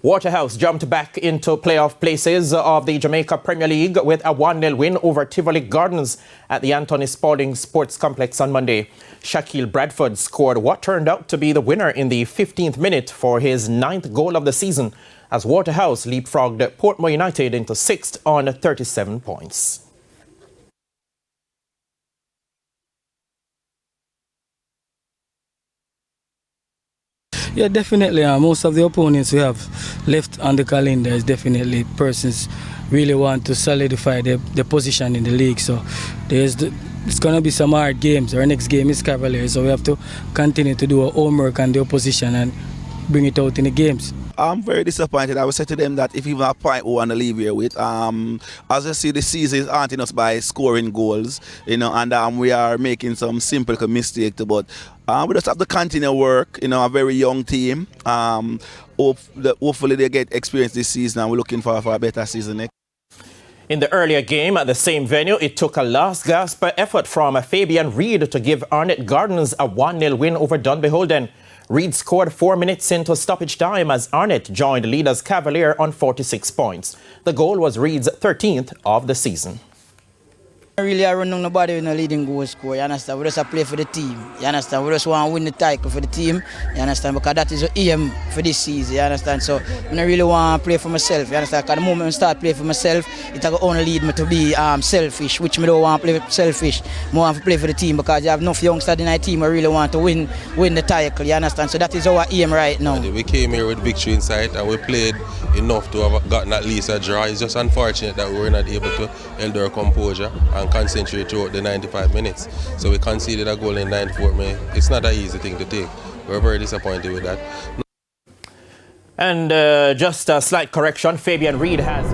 Waterhouse jumped back into playoff places of the Jamaica Premier League with a 1-0 win over Tivoli Gardens at the Anthony Spalding Sports Complex on Monday. Shaquille Bradford scored what turned out to be the winner in the 15th minute for his 9th goal of the season as Waterhouse leapfrogged Portmore United into 6th on 37 points. Yeah, definitely. Most of the opponents we have left on the calendar is definitely persons really want to solidify their position in the league. So it's going to be some hard games. Our next game is Cavaliers, so we have to continue to do our homework on the opposition and bring it out in the games. I'm very disappointed. I would say to them that if even a point we want to leave here with, as I see the season is haunting us by scoring goals, and we are making some simple mistakes. But we just have to continue work. A very young team. Hopefully they get experience this season, and we're looking for a better season next. In the earlier game at the same venue, it took a last-gasp effort from Fabian Reid to give Arnett Gardens a 1-0 win over Dunbeholden. Reid scored 4 minutes into stoppage time as Arnett joined leaders Cavalier on 46 points. The goal was Reid's 13th of the season. Really, I run on nobody with a leading goal score, you understand? We just play for the team, you understand? We just want to win the title for the team, you understand? Because that is the aim for this season, you understand? So I don't really want to play for myself, you understand? Because the moment I start playing for myself, it will only lead me to be selfish, which I don't want to play selfish. I want to play for the team because you have enough youngsters in our team who really want to win the title, you understand? So that is our aim right now. We came here with victory in sight and we played enough to have gotten at least a draw. It's just unfortunate that we were not able to hold our composure and concentrate throughout the 95 minutes. So we conceded a goal in 94 minutes. It's not an easy thing to take. We're very disappointed with that. And just a slight correction, Fabian Reid has